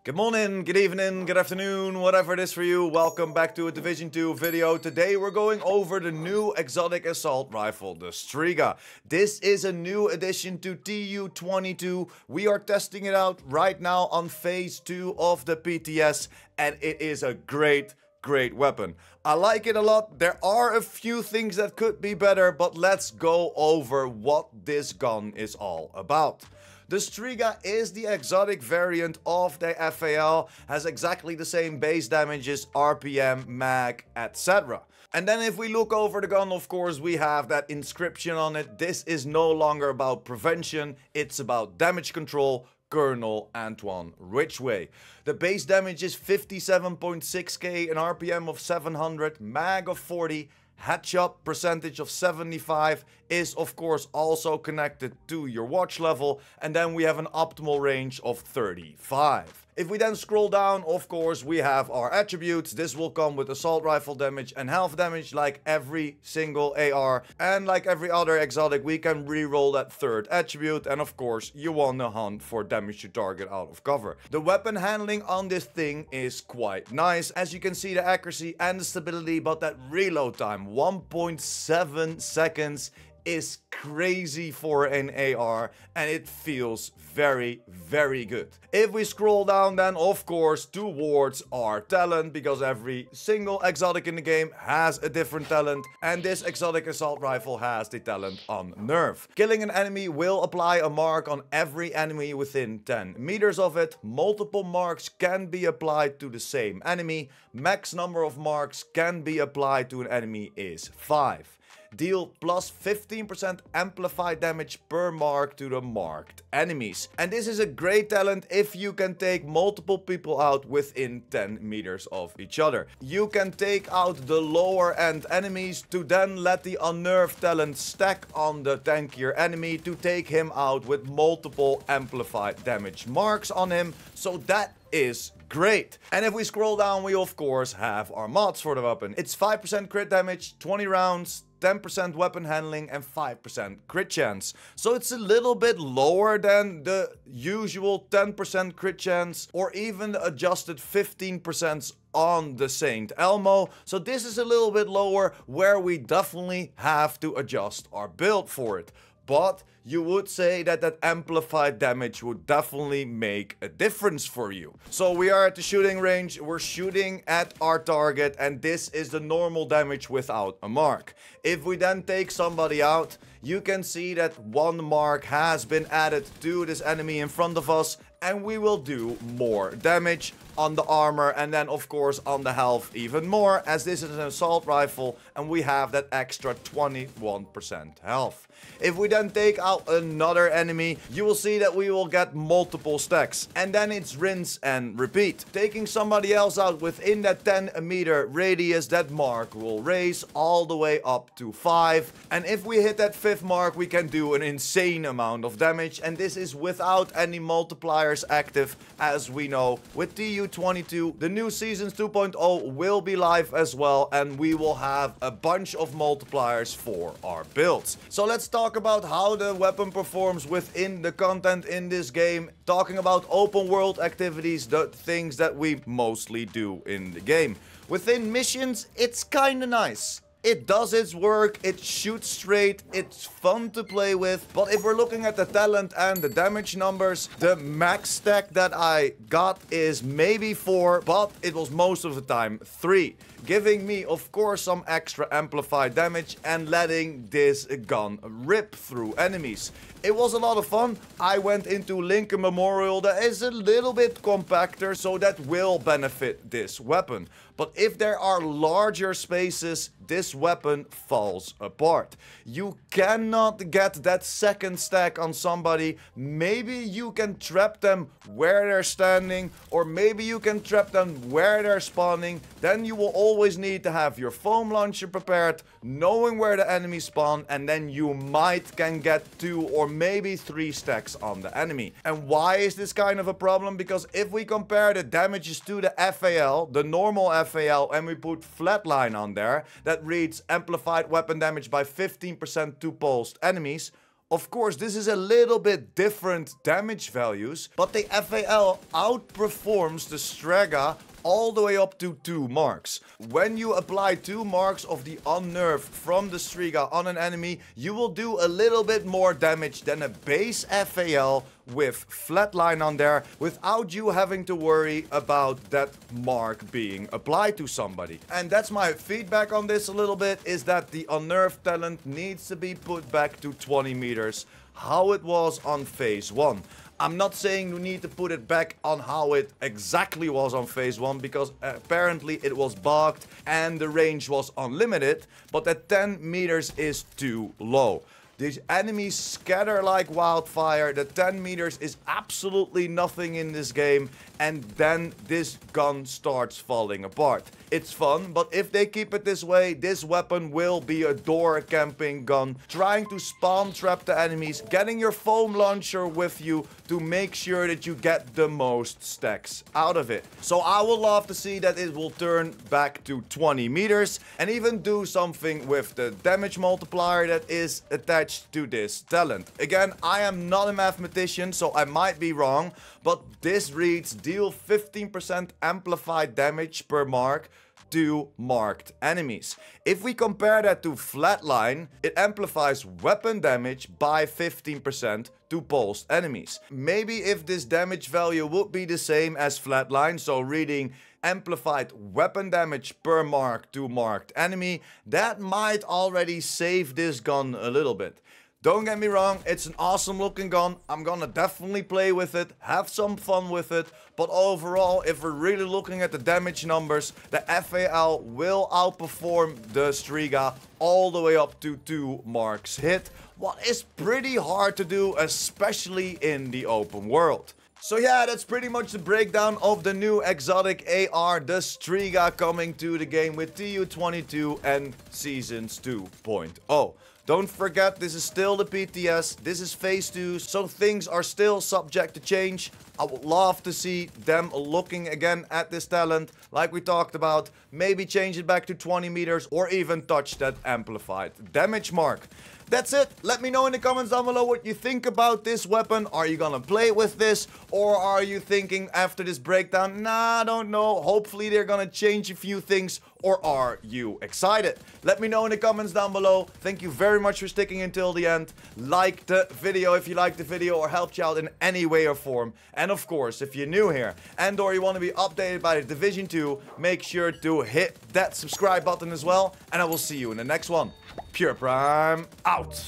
Good morning, good evening, good afternoon, whatever it is for you. Welcome back to a Division 2 video. Today we're going over the new exotic assault rifle, the Strega. This is a new addition to TU22. We are testing it out right now on phase 2 of the PTS, and it is a great weapon. I like it a lot. There are a few things that could be better, but let's go over what this gun is all about. The Strega is the exotic variant of the FAL, has exactly the same base damages, RPM, mag, etc. And then if we look over the gun, of course, we have that inscription on it. This is no longer about prevention, it's about damage control. Colonel Antoine Ridgway. The base damage is 57.6k, an RPM of 700, mag of 40, headshot percentage of 75 is of course also connected to your watch level, and then we have an optimal range of 35. If we then scroll down, of course we have our attributes. This will come with assault rifle damage and health damage like every single AR, and like every other exotic we can reroll that third attribute, and of course you want to hunt for damage to target out of cover. The weapon handling on this thing is quite nice, as you can see the accuracy and the stability, but that reload time 1.7 seconds is crazy for an AR, and it feels very good. If we scroll down then of course towards our talent, because every single exotic in the game has a different talent, and this exotic assault rifle has the talent on nerve. Killing an enemy will apply a mark on every enemy within 10 meters of it. Multiple marks can be applied to the same enemy. Max number of marks can be applied to an enemy is 5. Deal plus 15% amplified damage per mark to the marked enemies. And this is a great talent if you can take multiple people out within 10 meters of each other. You can take out the lower end enemies to then let the unnerved talent stack on the tankier enemy to take him out with multiple amplified damage marks on him. So that is great. And if we scroll down, we of course have our mods for the weapon. It's 5% crit damage, 20 rounds, 10% weapon handling and 5% crit chance. So it's a little bit lower than the usual 10% crit chance or even the adjusted 15% on the Saint Elmo. So this is a little bit lower, where we definitely have to adjust our build for it. But you would say that that amplified damage would definitely make a difference for you. So we are at the shooting range, we're shooting at our target, and this is the normal damage without a mark. If we then take somebody out, you can see that one mark has been added to this enemy in front of us, and we will do more damage on the armor, and then of course on the health even more, as this is an assault rifle and we have that extra 21% health. If we then take out another enemy, you will see that we will get multiple stacks, and then it's rinse and repeat. Taking somebody else out within that 10 meter radius, that mark will raise all the way up to 5, and if we hit that 5th mark we can do an insane amount of damage, and this is without any multipliers active. As we know, with TU22 the new seasons 2.0 will be live as well, and we will have a bunch of multipliers for our builds. So let's talk about how the weapon performs within the content in this game, talking about open world activities, the things that we mostly do in the game. Within missions, it's kinda nice. It does its work, it shoots straight, it's fun to play with. But if we're looking at the talent and the damage numbers, the max stack that I got is maybe 4, but it was most of the time 3. Giving me of course some extra amplified damage and letting this gun rip through enemies. It was a lot of fun. I went into Lincoln Memorial, that is a little bit compactor, so that will benefit this weapon. But if there are larger spaces, this weapon falls apart. You cannot get that second stack on somebody. Maybe you can trap them where they're standing, or maybe you can trap them where they're spawning. Then you will always need to have your foam launcher prepared, knowing where the enemies spawn, and then you might can get 2 or maybe 3 stacks on the enemy. And why is this kind of a problem? Because if we compare the damages to the FAL, the normal FAL, and we put flatline on there, that reads amplified weapon damage by 15% to pulsed enemies. Of course, this is a little bit different damage values, but the FAL outperforms the Strega all the way up to 2 marks. When you apply 2 marks of the unnerved from the Strega on an enemy, you will do a little bit more damage than a base FAL with flatline on there, without you having to worry about that mark being applied to somebody. And that's my feedback on this a little bit, is that the unnerved talent needs to be put back to 20 meters, how it was on phase 1. I'm not saying you need to put it back on how it exactly was on phase 1, because apparently it was bugged and the range was unlimited, but that 10 meters is too low. These enemies scatter like wildfire. The 10 meters is absolutely nothing in this game, and then this gun starts falling apart. It's fun, but if they keep it this way, this weapon will be a door camping gun, trying to spawn trap the enemies, getting your foam launcher with you to make sure that you get the most stacks out of it. So I would love to see that it will turn back to 20 meters and even do something with the damage multiplier that is attached to this talent. Again, I am not a mathematician, so I might be wrong, but this reads deal 15% amplified damage per mark to marked enemies. If we compare that to flatline, it amplifies weapon damage by 15% to pulsed enemies. Maybe if this damage value would be the same as flatline, so reading amplified weapon damage per mark to marked enemy, that might already save this gun a little bit. Don't get me wrong, it's an awesome looking gun. I'm gonna definitely play with it, have some fun with it. But overall, if we're really looking at the damage numbers, the FAL will outperform the Strega all the way up to 2 marks hit. What is pretty hard to do, especially in the open world. So yeah, that's pretty much the breakdown of the new exotic AR, the Strega, coming to the game with TU22 and Seasons 2.0. Don't forget, this is still the PTS, this is phase 2, so things are still subject to change. I would love to see them looking again at this talent, like we talked about, maybe change it back to 20 meters or even touch that amplified damage mark. That's it. Let me know in the comments down below what you think about this weapon. Are you gonna play with this? Or are you thinking after this breakdown, nah, I don't know, hopefully they're gonna change a few things? Or are you excited? Let me know in the comments down below. Thank you very much for sticking until the end. Like the video if you liked the video or helped you out in any way or form. And of course, if you're new here and or you want to be updated by the Division 2, make sure to hit that subscribe button as well. And I will see you in the next one. Pure Prime out.